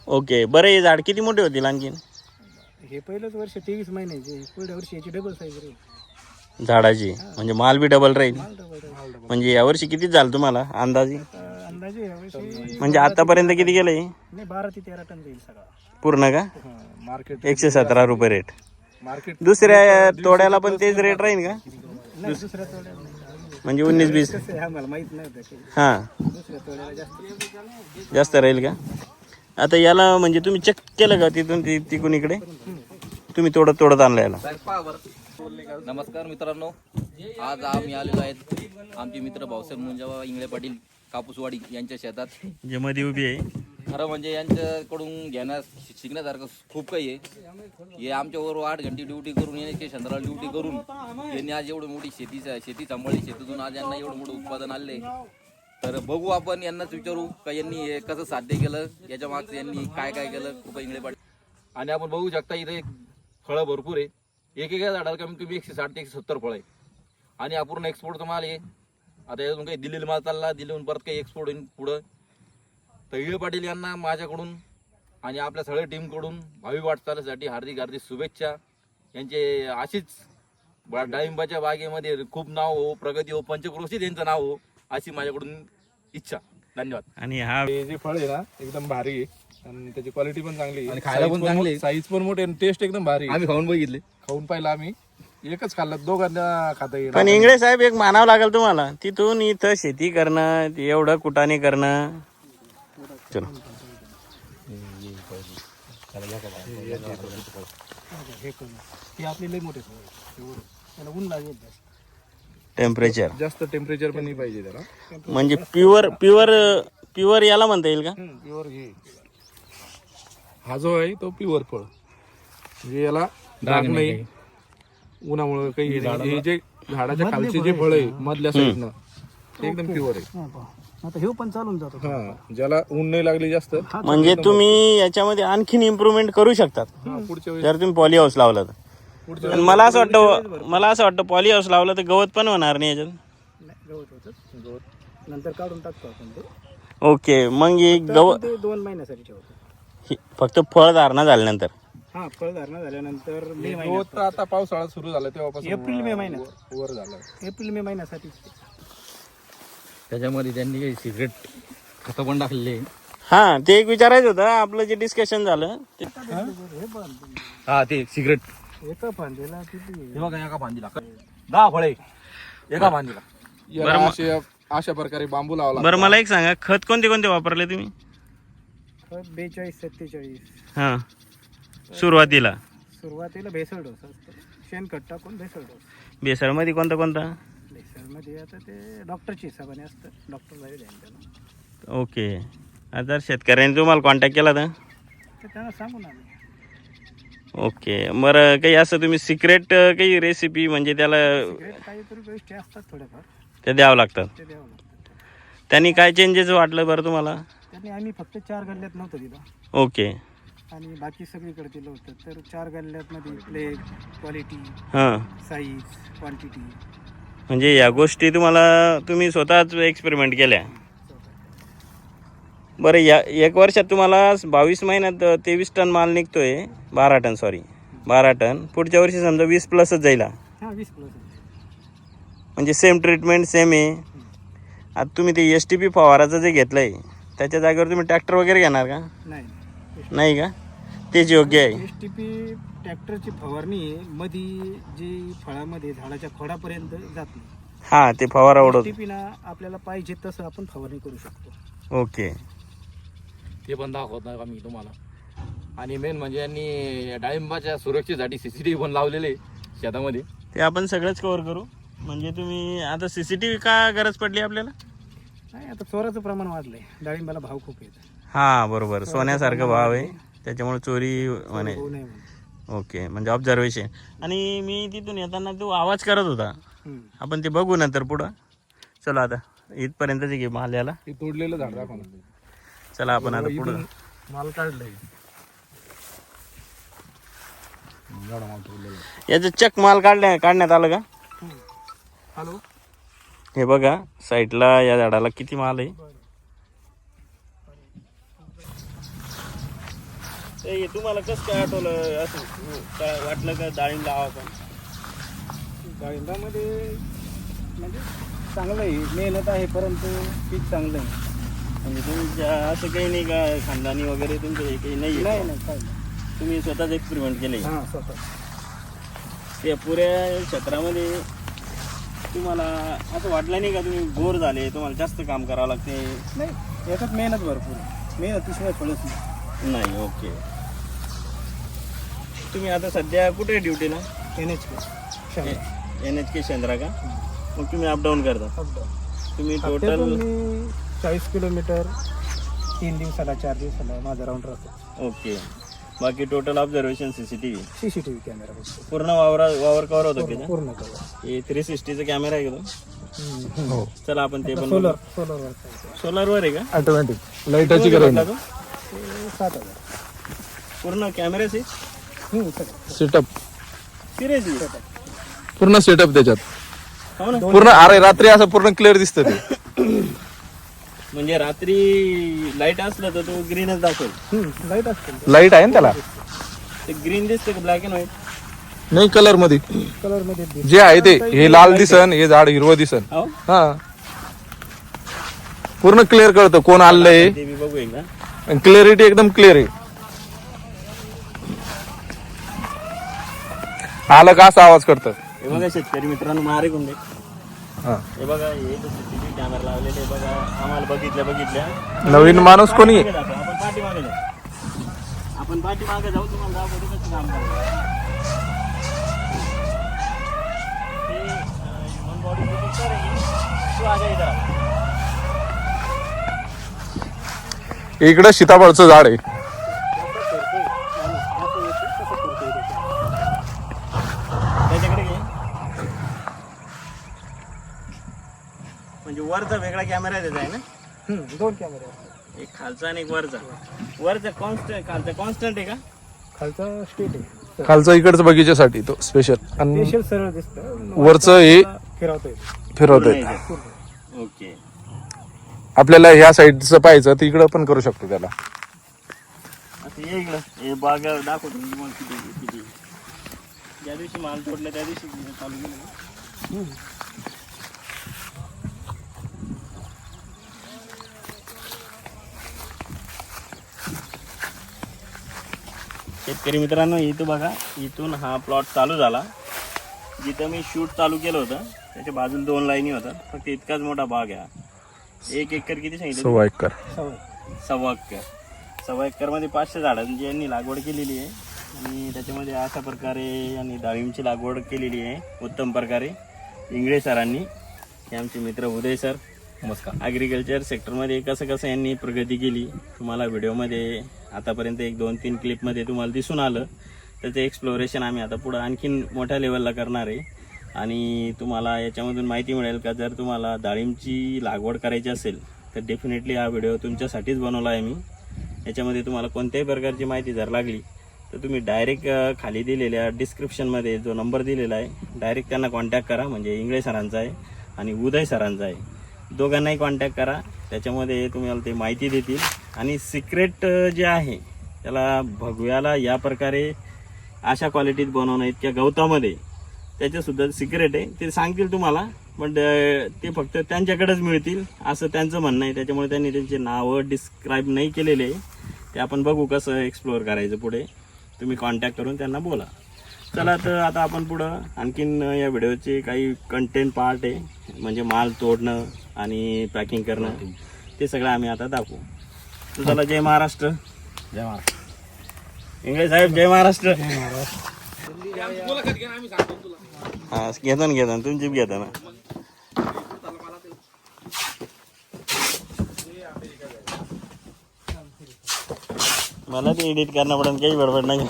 Okay, बरं हे झाड किती मोठे होतील आणखीन? हे पहिलंच वर्ष 23 महिन्याचे, पुढल्या वर्षी याची डबल साईज राहील झाडाची, म्हणजे माल बी डबल राहील. माल डबल राहील. म्हणजे यावर्षी किती झालं तुम्हाला अंदाजे? अंदाजे यावर्षी म्हणजे आतापर्यंत किती गेलंय नाही 12 ते 13 टन जाईल सगळा पूर्ण का? मार्केट 117 रुपये रेट. मार्केट दुसऱ्या तोड्याला पण तेच रेट राहील का? नाही दुसऱ्या तोड्याला नाही. म्हणजे 19-20? कसं आहे आम्हाला माहित नाही होतं की हां, दुसऱ्या तोड्याला जास्त जास्त राहील का? आता याला म्हणजे तुम्ही चेक केलं का तिथून तिकून इकडे तुम्ही तोडत आणलं याला? नमस्कार मित्रांनो, आज आम्ही आलेलो आहेत आमचे मित्र भाऊसाहेब मुंजावा इंगळे पाटील कापूसवाडी यांच्या शेतात. जे मध्ये उभी आहे, खरं म्हणजे यांच्याकडून घेण्यास शिकण्यासारखं खूप काही आहे. हे आमच्याबरोबर 8 घंटे ड्युटी करून येण्याचे चंद्राला ड्युटी करून यांनी आज एवढी मोठी शेती सांभाळली. शेतीतून आज यांना एवढं मोठं उत्पादन आले. तर बघू आपण यांनाच विचारू का यांनी हे कसं साध्य केलं, याच्या मागचं यांनी काय काय केलं कृपा इंगळे पाटील. आणि आपण बघू शकता इथे फळं भरपूर आहे. एकेका झाडाला कमीत कमी 160 ते 170 फळ आहे. आणि अपूर्ण एक्सपोर्टचा माल आहे. आता यातून काही दिल्लीला माल चालला, दिल्लीहून परत काही एक्सपोर्ट होईल पुढं. तर इंगळे पाटील यांना माझ्याकडून आणि आपल्या सगळ्या टीमकडून भावी वाटचालीसाठी हार्दिक हार्दिक शुभेच्छा. यांचे अशीच डाळिंबाच्या बागेमध्ये खूप नाव हो, प्रगती हो, पंचक्रोशीत यांचं नाव हो, अशी माझ्याकडून इच्छा. धन्यवाद. आणि हा हे जे फळ आहे ना एकदम भारी आहे आणि त्याची क्वालिटी पण चांगली आहे आणि खायला पण चांगली आहे. साईज पण मोठी आणि टेस्ट एकदम भारी आहे. आम्ही खाऊन बघितले. खाऊन पाहिलं आम्ही, एकच खाल्लं, दोघांना खाता येईल. पण इंगळे साहेब एक मानावं लागेल तुम्हाला, तिथून इथं शेती करणं, एवढं कुटाने करणं. चलो हे आपले लय मोठे फळ एवढं त्याला ऊन लागेल जास्त. टेम्परेचर जास्त टेम्परेचर पण नाही पाहिजे त्याला. म्हणजे प्युअर याला म्हणता येईल का? प्युअर घे, हा जो आहे तो प्युअर फळ, म्हणजे याला डाग नाही, उन्हामुळे काही हे नाही. हे जे झाडाच्या खालचे जे फळ आहे मधल्या साईडनं ते एकदम प्युअर आहे. हा पहा. आता हे पण चालून जातो. हा, ज्याला ऊन नाही लागली जास्त, म्हणजे तुम्ही याच्यामध्ये आणखीन इम्प्रूव्हमेंट करू शकतात पुढच्या वेळेस जर तुम्ही पॉली हाऊस लावला तर. आणि मला असं वाटतं पॉली हाऊस लावलं तर गवत पण होणार नाही याच्यात. नाही, गवत होतं गवत नंतर काढून टाकतो आपण ते. ओके, मग हे तर ते 2 महिन्यासाठी ठेवतो. फक्त फळ धारणा झाल्यानंतर. हा फळधारणा झाल्यानंतर मे गवत महिन्यात तर आता पावसाळा सुरू झाला तेव्हापासून एप्रिल मे महिन्यात वर झालं. एप्रिल मे महिन्यासाठी त्याच्यामध्ये त्यांनी काही सिगरेट खतं पण टाकलेले. हा, ते एक विचारायचं होतं आपलं जे डिस्कशन झालं ते. हे पण हा, ते सिगरेट एका फांदीला किती हे बघा, एका फांदीला 10 फळे एका फांदीला. याला अशा प्रकारे बांबू लावला. बरं, मला एक सांगा, खत कोणते कोणते वापरले तुम्ही? 42-47. हा, सुरुवातीला सुरुवातीला भेसळ डोस असतो, शेणखत टाकून भेसळ डोस. बेसळमध्ये कोणता कोणता? भेसळमध्ये आता ते डॉक्टरच्या हिशोबाने असतं, डॉक्टर जाईल त्याला. ओके, आता शेतकऱ्यांनी तुम्हाला कॉन्टॅक्ट केला तर? तर त्यांना सांगून आम्ही. ओके, बरं, काही असं तुम्ही सिक्रेट काही रेसिपी म्हणजे त्याला सिगरेट काहीतरी गोष्टी असतात थोड्याफार, ते द्यावं लागतात? ते द्यावं लागतं. त्यांनी काय चेंजेस वाटलं बरं तुम्हाला? त्यांनी आम्ही फक्त 4 गल्ल्यात नव्हतं दिलं ओके, आणि बाकी सगळीकडे दिलं होतं. तर 4 गल्ल्यातमध्ये प्लेग, क्वालिटी, हां, साईज, क्वांटिटी. म्हणजे या गोष्टी तुम्ही स्वतःच एक्सपेरिमेंट केल्या. बरं, या 1 वर्षात तुम्हाला 22 महिन्यात 23 टन माल निघतोय. 12 टन. पुढच्या वर्षी समजा 20 प्लसच जाईल. हां 20+. म्हणजे सेम ट्रीटमेंट सेम आहे. आता तुम्ही ते STP फवाराचं जे घेतलं आहे त्याच्या जागेवर तुम्ही ट्रॅक्टर वगैरे घेणार का? नाही का? तेच योग्य आहे. STP ट्रॅक्टरची फवारणी मध्ये जी फळामध्ये झाडाच्या खोडापर्यंत जात नाही. हां, ते फवारा उडवतो. STP ना आपल्याला पाहिजे तसं आपण फवारणी करू शकतो. ओके, ते पण दाखवत नाही आम्ही तुम्हाला. आणि मेन म्हणजे यांनी डाळिंबाच्या सुरक्षेसाठी CCTV पण लावलेले शेतामध्ये. ते आपण सगळंच कव्हर करू. म्हणजे तुम्ही आता CCTV का गरज पडली आपल्याला? नाही, आता चोराचं प्रमाण वाढलंय, डाळिंबाला भाव खूप आहे. हां, बरोबर, सोन्यासारखं भाव आहे, त्याच्यामुळे चोरी म्हणे. होऊ नये म्हणून. ओके, म्हणजे ऑब्झर्वेशन. आणि मी तिथून येताना तो आवाज करत होता, आपण ते बघू नंतर पुढं. चला आता इथपर्यंतच घे माल याला. हे तोडलेलं झाड दाखवा ना. चला आपण आता पुढं. माल काढलंय. याचं चक माल काढण्यात आलं का? हॅलो, हे बघा साईडला या झाडाला किती माल आहे. ते तुम्हाला कसं काय आठवलं असं काय वाटलं का डाळिंब लावा आपण? डाळिंबामध्ये म्हणजे चांगलं आहे, मेहनत आहे, परंतु पीक चांगलं आहे. म्हणजे तुमच्या असं काही नाही का खानदानी वगैरे तुमचं हे काही नाही नाही आहे? नाही काय नाही. तुम्ही स्वतःच एक्सपेरिमेंट केले हां स्वतः. त्या पुऱ्या क्षेत्रामध्ये तुम्हाला असं वाटलं नाही का तुम्ही बोर झाले, तुम्हाला जास्त काम करावं लागते? नाही, याच्यात मेहनत भरपूर आहे. मेहनतीशिवाय फळच नाही. नाही. ओके. तुम्ही आता सध्या कुठे ड्युटीला? NHK NHK शेंद्रा का? मग तुम्ही अपडाऊन करता? तुम्ही टोटल मी 40 किलोमीटर 3 दिवसाला 4 दिवसाला माझा राऊंड राहतो. ओके. बाकी total observation CCTV CCTV camera बसतो. पूर्ण वावर कव्हर होतो की पूर्ण कवर. हे 360चा कॅमेरा आहे का तो? हो चला आपण ते पण सोलरवर सोलारवर आहे का? ऑटोमॅटिक लाईटाची गरज कुठला नाही. तो? 7,000. पूर्ण कॅमेराचे सगळं. Setup seriously? पूर्ण सेटअप त्याच्यात हो ना. पूर्ण. अरे रात्री असं पूर्ण क्लिअर दिसतं ते. म्हणजे रात्री लाईट असलं तर तो ग्रीनच दाखवेल? लाईट असते. लाईट आहे ना त्याला? ते ग्रीन दिसतं का ब्लॅक अँड व्हाईट? नाही, कलर मध्ये कलर मध्ये जे आहे ते. हे लाल दिसन, हे झाड हिरवं दिसन. हो. हा पूर्ण क्लिअर कळतं कोण आलंय. ते मी बघू एकदा. क्लिअरिटी एकदम क्लिअर आहे. आलं का असा आवाज करतं. हे बघा शेतकरी मित्रांनो, मारे गुंडे. हा. हे बघा, हे CCTV कॅमेरा लावलेले बघा. आम्हाला बघितल्या नवीन माणूस कोणी आहे? आपण पाठीमागे जाऊ. आपण पाठीमागे जाऊ, तुम्हाला दाखवतो कसं काम करायचं. हे ह्युमन बॉडी प्रोटेक्टर आहे. तू आजा इधर. इकडं सीताफळचं झाड आहे. त्याच्याकडे घे. म्हणजे वरचा वेगळा कॅमेरा आहे त्याचा, आहे ना? 2 कॅमेरे. एक खालचा आणि एक वरचा. वरचा कॉन्स्टंट, खालचा कॉन्स्टंट आहे का? खालचा स्टेट आहे. खालचं इकडचं बगीच्यासाठी तो स्पेशल. आणि स्पेशल सरळ दिसतं. वरचं हे फिरवतोय. फिरवतंय. ओके. आपल्याला ह्या साईडचं पाहायचं तर इकडं पण करू शकतो त्याला. आता ये इकडं. हे बाग दाखवतो मी तुम्हाला किती किती. ज्या दिवशी माल तोडला त्या दिवशी चालू केलं. शेतकरी मित्रांनो, इथं बघा, इथून हा प्लॉट चालू झाला. जिथं मी शूट चालू केलं होतं त्याच्या बाजूला 2 लाईनी होतात. फक्त इतकाच मोठा बाग आहे. 1 एकर किती सांगितलं? 1.25 एकर. 1.25 एकर. 1.25 एकरमध्ये 500 झाडांची यांनी लागवड केलेली आहे. आणि त्याच्यामध्ये अशा प्रकारे यांनी डाळिंबची लागवड केलेली आहे उत्तम प्रकारे. इंगळे सरांनी, हे आमचे मित्र उदय सर. नमस्कार. ॲग्रिकल्चर सेक्टरमध्ये कसं कसं यांनी प्रगती केली तुम्हाला व्हिडिओमध्ये आतापर्यंत 1-2-3 क्लिपमध्ये तुम्हाला दिसून आलं. त्याचं एक्सप्लोरेशन आम्ही आता पुढं आणखीन मोठ्या लेवलला करणार आहे. आणि तुम्हाला याच्यामधून माहिती मिळेल का जर तुम्हाला डाळिंबची लागवड करायची असेल तर डेफिनेटली हा व्हिडिओ तुमच्यासाठीच बनवला आहे मी. याच्यामध्ये तुम्हाला कोणत्याही प्रकारची माहिती जर लागली तर तुम्ही डायरेक्ट खाली दिलेल्या डिस्क्रिप्शनमध्ये जो नंबर दिलेला आहे डायरेक्ट त्यांना कॉन्टॅक्ट करा. म्हणजे इंगळे सरांचा आहे आणि उदय सरांचा आहे. दोघांनाही कॉन्टॅक्ट करा. त्याच्यामध्ये तुम्हाला ते माहिती देतील. आणि सिक्रेट जे आहे त्याला भगव्याला या प्रकारे अशा क्वालिटीत बनवणं इतक्या गवतामध्ये त्याच्यासुद्धा सिक्रेट आहे. ते सांगतील तुम्हाला, पण ते फक्त त्यांच्याकडेच मिळतील असं त्यांचं म्हणणं आहे. त्याच्यामुळे त्यांनी त्यांचे नावं डिस्क्राईब नाही केलेले आहे. ते आपण बघू कसं एक्सप्लोअर करायचं पुढे. तुम्ही कॉन्टॅक्ट करून त्यांना बोला. चला तर आता आपण पुढं आणखीन या व्हिडिओचे काही कंटेंट पार्ट आहे, म्हणजे माल तोडणं आणि पॅकिंग करणं, ते सगळं आम्ही आता दाखवू. तर चला, जय महाराष्ट्र. जय महाराष्ट्र. इंगळे साहेब, जय महाराष्ट्र. हा, घेता तुमची घेता ना. मला ते एडिट करणं पडेल, काही बडबड नाही.